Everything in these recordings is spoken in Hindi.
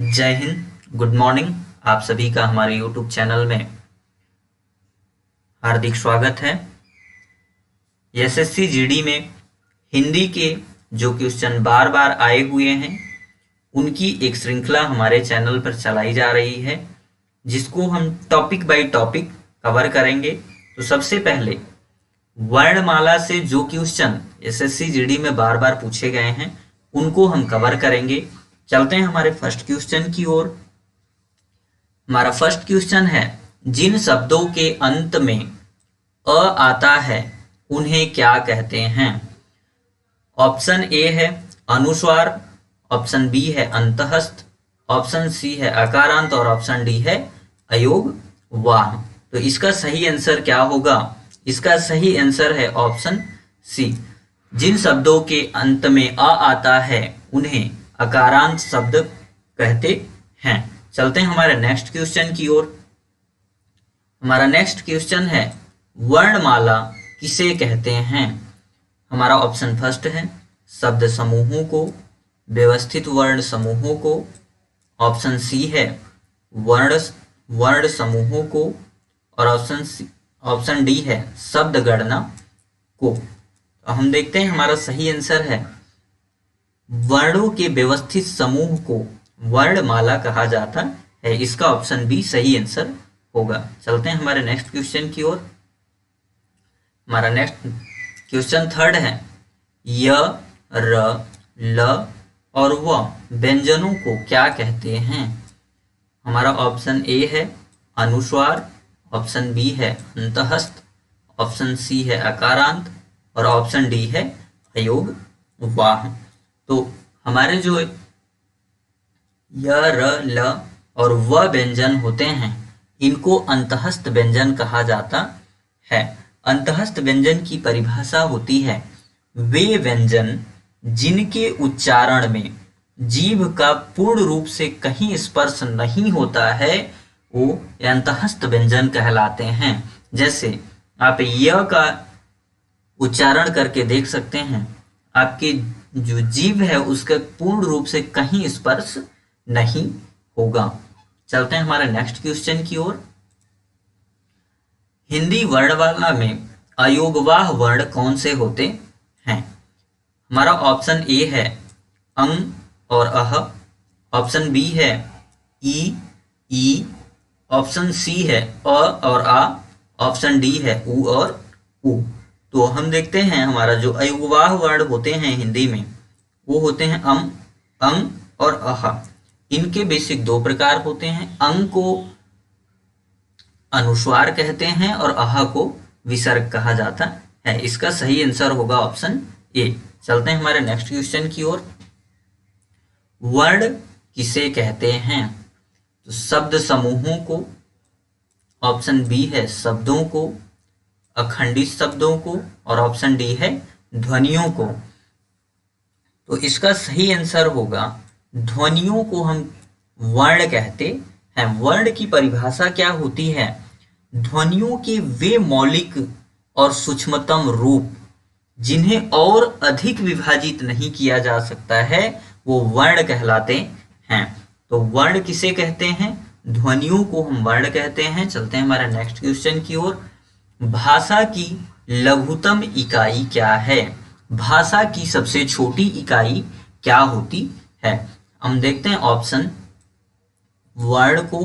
जय हिंद, गुड मॉर्निंग। आप सभी का हमारे यूट्यूब चैनल में हार्दिक स्वागत है। एसएससी जीडी में हिंदी के जो क्वेश्चन बार बार आए हुए हैं उनकी एक श्रृंखला हमारे चैनल पर चलाई जा रही है, जिसको हम टॉपिक बाय टॉपिक कवर करेंगे। तो सबसे पहले वर्णमाला से जो क्वेश्चन एसएससी जीडी में बार बार पूछे गए हैं उनको हम कवर करेंगे। चलते हैं हमारे फर्स्ट क्वेश्चन की ओर। हमारा फर्स्ट क्वेश्चन है, जिन शब्दों के अंत में अ आता है उन्हें क्या कहते हैं? ऑप्शन ए है अनुस्वार, ऑप्शन बी है अंतहस्थ, ऑप्शन सी है अकारांत और ऑप्शन डी है अयोग वाह। तो इसका सही आंसर क्या होगा? इसका सही आंसर है ऑप्शन सी। जिन शब्दों के अंत में अ आता है उन्हें अकारांत शब्द कहते हैं। चलते हैं हमारे नेक्स्ट क्वेश्चन की ओर। हमारा नेक्स्ट क्वेश्चन है, वर्णमाला किसे कहते हैं? हमारा ऑप्शन फर्स्ट है शब्द समूहों को, व्यवस्थित वर्ण समूहों को, ऑप्शन सी है वर्ण समूहों को और ऑप्शन डी है शब्द गणना को। तो हम देखते हैं हमारा सही आंसर है वर्णों के व्यवस्थित समूह को वर्णमाला कहा जाता है। इसका ऑप्शन बी सही आंसर होगा। चलते हैं हमारे नेक्स्ट क्वेश्चन की ओर। हमारा नेक्स्ट क्वेश्चन थर्ड है, य, र, ल और व व्यंजनों को क्या कहते हैं? हमारा ऑप्शन ए है अनुस्वार, ऑप्शन बी है अंतहस्थ, ऑप्शन सी है अकारांत और ऑप्शन डी है अयोग वाह। तो हमारे जो य, र, ल और व व्यंजन होते हैं इनको अंतहस्थ व्यंजन कहा जाता है। अंतहस्थ व्यंजन की परिभाषा होती है वे व्यंजन जिनके उच्चारण में जीभ का पूर्ण रूप से कहीं स्पर्श नहीं होता है, वो अंतहस्थ व्यंजन कहलाते हैं। जैसे आप य का उच्चारण करके देख सकते हैं, आपकी जो जीभ है उसका पूर्ण रूप से कहीं स्पर्श नहीं होगा। चलते हैं हमारे नेक्स्ट क्वेश्चन की ओर। हिंदी वर्णमाला में अयोगवाह वर्ण कौन से होते हैं? हमारा ऑप्शन ए है अंग और अह, ऑप्शन बी है ई, ऑप्शन सी है अ और आ, ऑप्शन डी है उ और उ। तो हम देखते हैं हमारा जो अयोगवाह वर्ण होते हैं हिंदी में वो होते हैं अंग और अह। इनके बेसिक दो प्रकार होते हैं, अंग को अनुस्वार कहते हैं और अह को विसर्ग कहा जाता है। इसका सही आंसर होगा ऑप्शन ए। चलते हैं हमारे नेक्स्ट क्वेश्चन की ओर। वर्ण किसे कहते हैं? तो शब्द समूहों को, ऑप्शन बी है शब्दों को, अखंडित शब्दों को और ऑप्शन डी है ध्वनियों को। तो इसका सही आंसर होगा ध्वनियों को हम वर्ण कहते हैं। वर्ण की परिभाषा क्या होती है? ध्वनियों के वे मौलिक और सूक्ष्मतम रूप जिन्हें और अधिक विभाजित नहीं किया जा सकता है वो वर्ण कहलाते हैं। तो वर्ण किसे कहते हैं? ध्वनियों को हम वर्ण कहते हैं। चलते हैं हमारे नेक्स्ट क्वेश्चन की ओर। भाषा की लघुतम इकाई क्या है? भाषा की सबसे छोटी इकाई क्या होती है? हम देखते हैं ऑप्शन वर्ण को,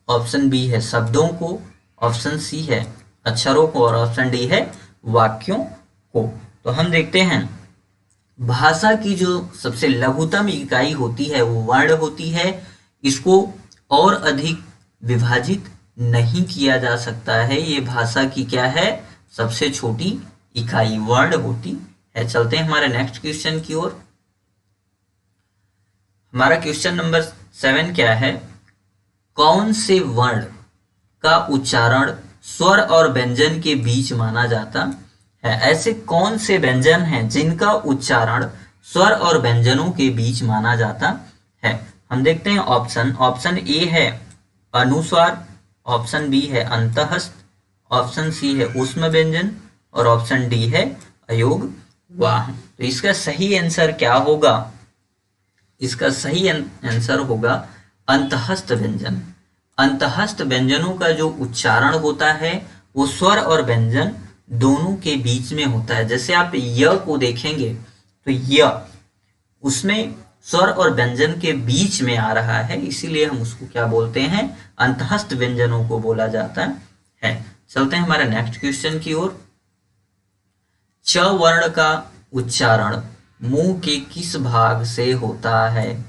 ऑप्शन बी है शब्दों को, ऑप्शन सी है अक्षरों को और ऑप्शन डी है वाक्यों को। तो हम देखते हैं भाषा की जो सबसे लघुतम इकाई होती है वो वर्ण होती है। इसको और अधिक विभाजित नहीं किया जा सकता है। ये भाषा की क्या है? सबसे छोटी इकाई वर्ण होती है। चलते हैं हमारे नेक्स्ट क्वेश्चन की ओर। हमारा क्वेश्चन नंबर 7 क्या है? कौन से वर्ण का उच्चारण स्वर और व्यंजन के बीच माना जाता है? ऐसे कौन से व्यंजन हैं जिनका उच्चारण स्वर और व्यंजनों के बीच माना जाता है? हम देखते हैं ऑप्शन ए है अनुस्वार, ऑप्शन बी है अंतहस्थ, ऑप्शन सी है ऊष्म व्यंजन और ऑप्शन डी है अयोग वाह। तो इसका सही आंसर क्या होगा? इसका सही आंसर होगा अंतःस्थ व्यंजन। अंतःस्थ व्यंजनों का जो उच्चारण होता है वो स्वर और व्यंजन दोनों के बीच में होता है। जैसे आप य को देखेंगे तो य उसमें स्वर और व्यंजन के बीच में आ रहा है, इसीलिए हम उसको क्या बोलते हैं, अंतःस्थ व्यंजनों को बोला जाता है। चलते हैं हमारे नेक्स्ट क्वेश्चन की ओर। च वर्ण का उच्चारण मुंह के किस भाग से होता है?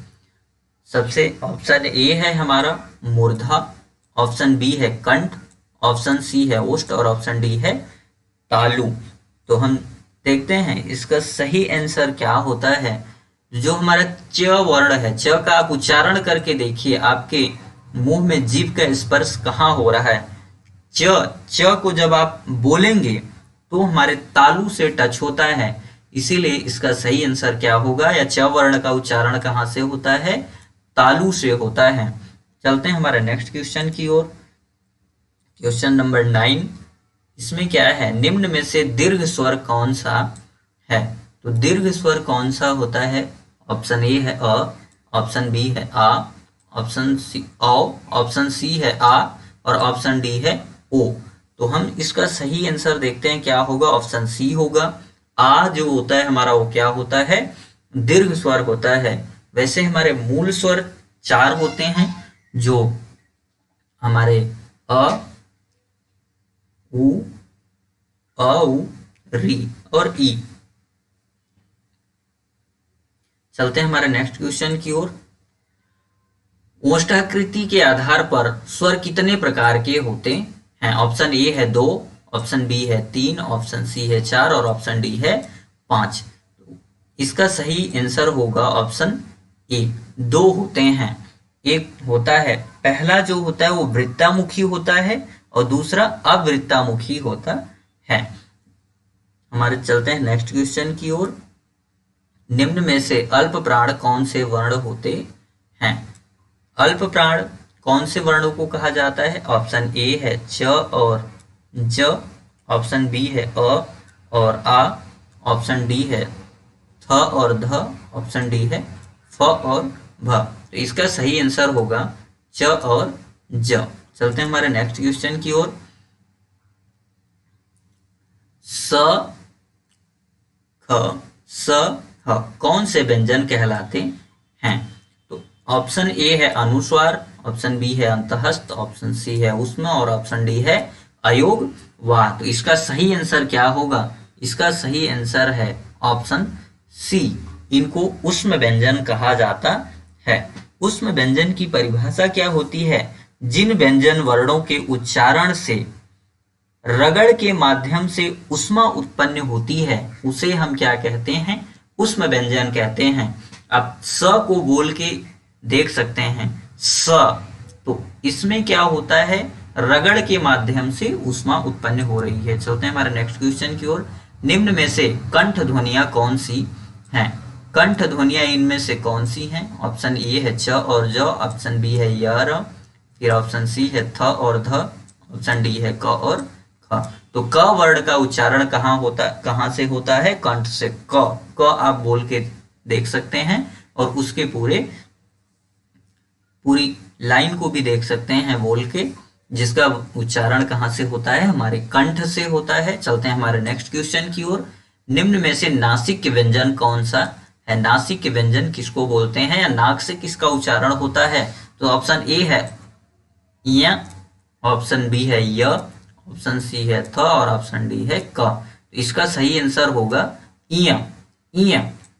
सबसे ऑप्शन ए है हमारा मूर्धा, ऑप्शन बी है कंठ, ऑप्शन सी है ओष्ठ और ऑप्शन डी है तालु। तो हम देखते हैं इसका सही आंसर क्या होता है। जो हमारा च वर्ण है, च का आप उच्चारण करके देखिए, आपके मुंह में जीभ का स्पर्श कहाँ हो रहा है। च को जब आप बोलेंगे तो हमारे तालु से टच होता है, इसीलिए इसका सही आंसर क्या होगा, या च वर्ण का उच्चारण कहाँ से होता है, तालु से होता है। चलते हैं हमारे नेक्स्ट क्वेश्चन की ओर। क्वेश्चन नंबर 9, इसमें क्या है, निम्न में से दीर्घ स्वर कौन सा है? तो दीर्घ स्वर कौन सा होता है? ऑप्शन ए है अ, ऑप्शन बी है आ, ऑप्शन सी औ, ऑप्शन सी है आ और ऑप्शन डी है ओ। तो हम इसका सही आंसर देखते हैं क्या होगा, ऑप्शन सी होगा। आ जो होता है हमारा वो क्या होता है, दीर्घ स्वर होता है। वैसे हमारे मूल स्वर 4 होते हैं, जो हमारे अ, उ, औ, री और ई। चलते हैं हमारे नेक्स्ट क्वेश्चन की ओर। ओष्ठाकृति के आधार पर स्वर कितने प्रकार के होते हैं? ऑप्शन ए है 2, ऑप्शन बी है 3, ऑप्शन सी है 4 और ऑप्शन डी है 5। इसका सही आंसर होगा ऑप्शन ए, 2 होते हैं। एक होता है, पहला जो होता है वो वृत्तामुखी होता है और दूसरा अवृत्तामुखी होता है। हमारे चलते हैं नेक्स्ट क्वेश्चन की ओर। निम्न में से अल्प प्राण कौन से वर्ण होते हैं? अल्प प्राण कौन से वर्णों को कहा जाता है? ऑप्शन ए है च और ज, ऑप्शन बी है अ और आ, ऑप्शन डी है थ और ध, ऑप्शन डी है फ और भ। तो इसका सही आंसर होगा च और ज। चलते हैं हमारे नेक्स्ट क्वेश्चन की ओर। स, ख, स, ह कौन से व्यंजन कहलाते हैं? तो ऑप्शन ए है अनुस्वार, ऑप्शन बी है अंतःस्थ, ऑप्शन सी है ऊष्म और ऑप्शन डी है अयोग वाह। तो इसका सही आंसर क्या होगा? इसका सही आंसर है ऑप्शन सी, इनको ऊष्म व्यंजन कहा जाता है। ऊष्म व्यंजन की परिभाषा क्या होती है? जिन व्यंजन वर्णों के उच्चारण से रगड़ के माध्यम से ऊष्मा उत्पन्न होती है उसे हम क्या कहते हैं? ऊष्म व्यंजन कहते हैं। आप स को बोल के देख सकते हैं, स, तो इसमें क्या होता है, रगड़ के माध्यम से ऊष्मा उत्पन्न हो रही है। चलते हैं हमारे नेक्स्ट क्वेश्चन की ओर। निम्न में से कंठ ध्वनियां कौन सी हैं? कंठ ध्वनियां इनमें से कौन सी हैं? ऑप्शन ए है च और ज, ऑप्शन बी है य र, फिर ऑप्शन सी है थ और ध, ऑप्शन डी है क और ख। तो क वर्ण का उच्चारण कहाँ से होता है? कंठ से। क आप बोल के देख सकते हैं और उसके पूरी लाइन को भी देख सकते हैं बोल के, जिसका उच्चारण कहाँ से होता है? हमारे कंठ से होता है। चलते हैं हमारे नेक्स्ट क्वेश्चन की ओर। निम्न में से नासिक के व्यंजन कौन सा है? नासिक के व्यंजन किसको बोलते हैं, या नाक से किसका उच्चारण होता है? तो ऑप्शन ए है य, ऑप्शन बी है य, ऑप्शन सी है थ और ऑप्शन डी है क। तो इसका सही आंसर होगा इय।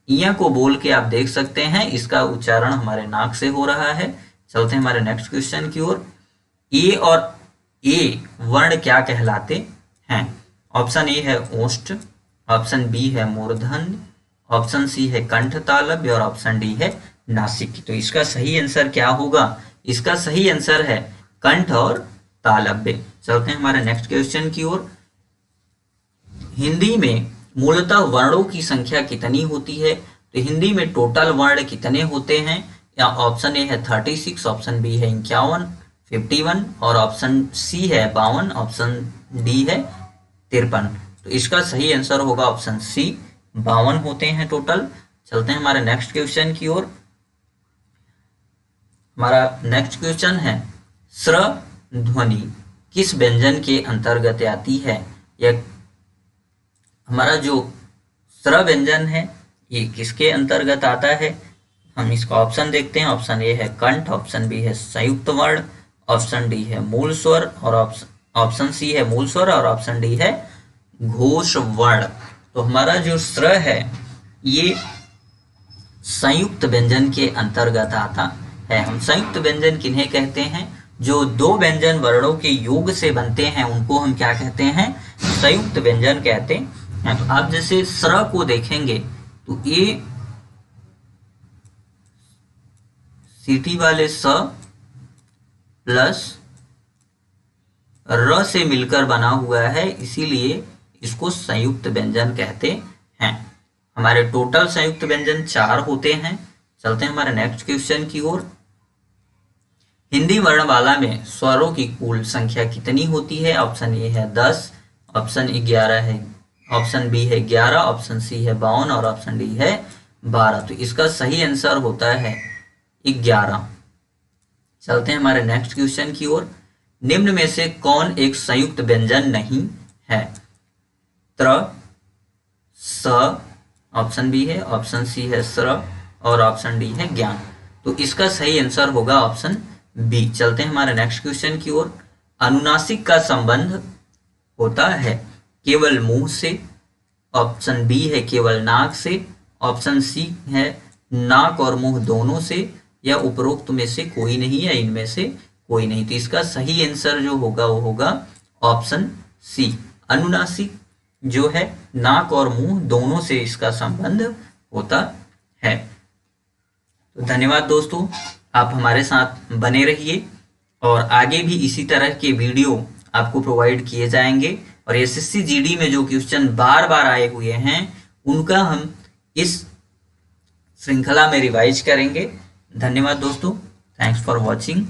इय को बोल के आप देख सकते हैं, इसका उच्चारण हमारे नाक से हो रहा है। चलते हैं हमारे नेक्स्ट क्वेश्चन की ओर। ए और ए वर्ण क्या कहलाते हैं? ऑप्शन ए है ओष्ठ, ऑप्शन बी है मूर्धन्य, ऑप्शन सी है कंठ तालव्य और ऑप्शन डी है नासिक। तो इसका सही आंसर क्या होगा? इसका सही आंसर है कंठ और तालव्य। चलते हैं हमारे नेक्स्ट क्वेश्चन की ओर। हिंदी में मूलतः वर्णों की संख्या कितनी होती है? तो हिंदी में टोटल वर्ण कितने होते हैं? या ऑप्शन ए है 36, ऑप्शन बी है 51, 51 और ऑप्शन सी है 52, ऑप्शन डी है 53। तो इसका सही आंसर होगा ऑप्शन सी, 52 होते हैं टोटल। चलते हैं हमारे नेक्स्ट क्वेश्चन की ओर। हमारा नेक्स्ट क्वेश्चन है स्र ध्वनि किस व्यंजन के अंतर्गत आती है। यह हमारा जो स्र व्यंजन है ये किसके अंतर्गत आता है। हम इसका ऑप्शन देखते हैं। ऑप्शन ए है कंठ, ऑप्शन बी है संयुक्त वर्ण, ऑप्शन डी है मूल स्वर और ऑप्शन सी है मूल स्वर और ऑप्शन डी है घोष वर्ण। तो हमारा जो स्र है ये संयुक्त व्यंजन के अंतर्गत आता है। हम संयुक्त व्यंजन किन्हें कहते हैं, जो दो व्यंजन वर्णों के योग से बनते हैं उनको हम क्या कहते हैं, संयुक्त व्यंजन कहते हैं। तो आप जैसे स्र को देखेंगे तो ये सीटी वाले स प्लस र से मिलकर बना हुआ है, इसीलिए इसको संयुक्त व्यंजन कहते हैं। हमारे टोटल संयुक्त व्यंजन 4 होते हैं। चलते हैं हमारे नेक्स्ट क्वेश्चन की ओर। हिंदी वर्णमाला में स्वरों की कुल संख्या कितनी होती है। ऑप्शन ए है 10, ऑप्शन 11 है, ऑप्शन बी है 11, ऑप्शन सी है 52 और ऑप्शन डी है 12। तो इसका सही आंसर होता है 11। चलते हैं हमारे नेक्स्ट क्वेश्चन की ओर। निम्न में से कौन एक संयुक्त व्यंजन नहीं है। त्र, स, ऑप्शन बी है, ऑप्शन सी है स्र और ऑप्शन डी है ज्ञान। तो इसका सही आंसर होगा ऑप्शन बी। चलते हैं हमारे नेक्स्ट क्वेश्चन की ओर। अनुनासिक का संबंध होता है केवल मुंह से, ऑप्शन बी है केवल नाक से, ऑप्शन सी है नाक और मुंह दोनों से, या उपरोक्त में से कोई नहीं या इनमें से कोई नहीं। तो इसका सही आंसर जो होगा वो होगा ऑप्शन सी। अनुनासिक जो है नाक और मुंह दोनों से इसका संबंध होता है। तो धन्यवाद दोस्तों, आप हमारे साथ बने रहिए और आगे भी इसी तरह के वीडियो आपको प्रोवाइड किए जाएंगे। और एसएससी जीडी में जो क्वेश्चन बार बार आए हुए हैं उनका हम इस श्रृंखला में रिवाइज करेंगे। धन्यवाद दोस्तों, थैंक्स फॉर वॉचिंग।